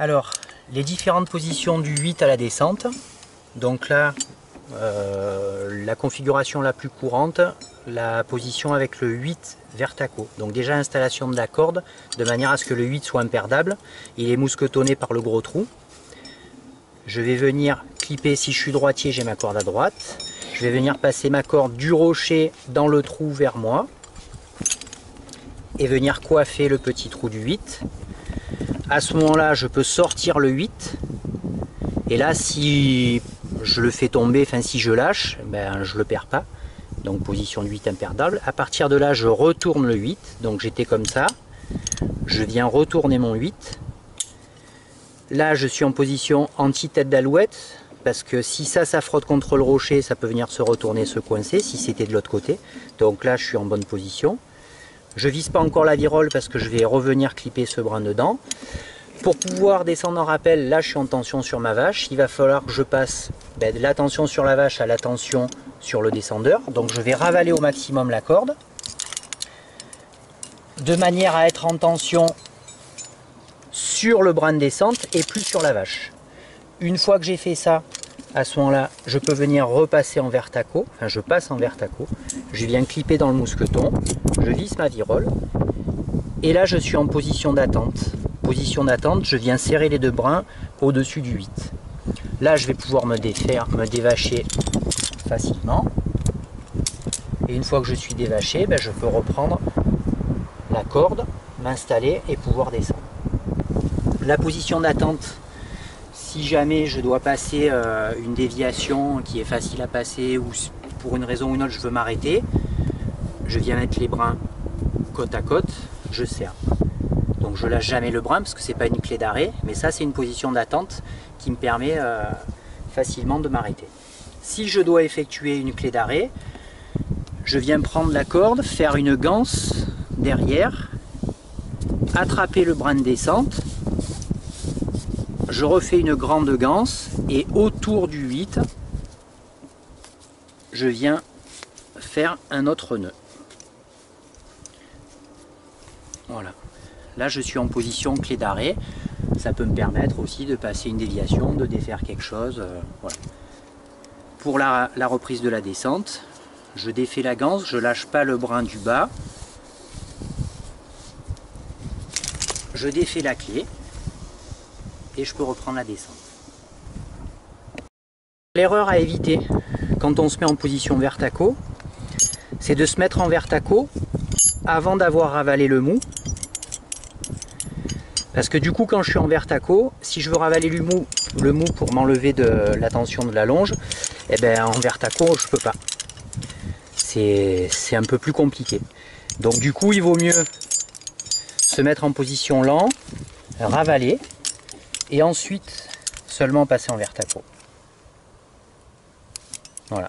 Alors, les différentes positions du 8 à la descente. Donc là, la configuration la plus courante, la position avec le 8 vertaco. Donc déjà installation de la corde de manière à ce que le 8 soit imperdable. Il est mousquetonné par le gros trou. Je vais venir clipper, si je suis droitier, j'ai ma corde à droite. Je vais venir passer ma corde du rocher dans le trou vers moi et venir coiffer le petit trou du 8. À ce moment-là, je peux sortir le 8. Et là, si je le fais tomber, enfin si je lâche, ben, je ne le perds pas. Donc position du 8 imperdable. À partir de là, je retourne le 8. Donc j'étais comme ça. Je viens retourner mon 8. Là, je suis en position anti-tête d'alouette. Parce que si ça frotte contre le rocher, ça peut venir se retourner, se coincer, si c'était de l'autre côté. Donc là, je suis en bonne position. Je ne vise pas encore la virole parce que je vais revenir clipper ce brin dedans. Pour pouvoir descendre en rappel, là je suis en tension sur ma vache. Il va falloir que je passe de la tension sur la vache à la tension sur le descendeur. Donc je vais ravaler au maximum la corde. De manière à être en tension sur le brin de descente et plus sur la vache. Une fois que j'ai fait ça, à ce moment-là, je peux venir repasser en vertaco. Enfin, je passe en vertaco. Je viens clipper dans le mousqueton. Je visse ma virole. Et là, je suis en position d'attente. Position d'attente, je viens serrer les deux brins au-dessus du 8. Là, je vais pouvoir me défaire, me dévacher facilement. Et une fois que je suis dévaché, je peux reprendre la corde, m'installer et pouvoir descendre. La position d'attente, si jamais je dois passer une déviation qui est facile à passer ou pour une raison ou une autre je veux m'arrêter, je viens mettre les brins côte à côte, je serre. Donc je lâche jamais le brin parce que c'est pas une clé d'arrêt, mais ça c'est une position d'attente qui me permet facilement de m'arrêter. Si je dois effectuer une clé d'arrêt, je viens prendre la corde, faire une ganse derrière, attraper le brin de descente, je refais une grande ganse et autour du 8, je viens faire un autre nœud. Voilà. Là, je suis en position clé d'arrêt. Ça peut me permettre aussi de passer une déviation, de défaire quelque chose. Voilà. Pour la reprise de la descente, je défais la ganse, je lâche pas le brin du bas. Je défais la clé et je peux reprendre la descente. L'erreur à éviter quand on se met en position vertaco, c'est de se mettre en vertaco avant d'avoir ravalé le mou. Parce que du coup, quand je suis en vertaco, si je veux ravaler le mou pour m'enlever de la tension de la longe, eh ben en vertaco, je peux pas. C'est un peu plus compliqué. Donc du coup, il vaut mieux se mettre en position lent, ravaler, et ensuite seulement passer en vertaco. Voilà.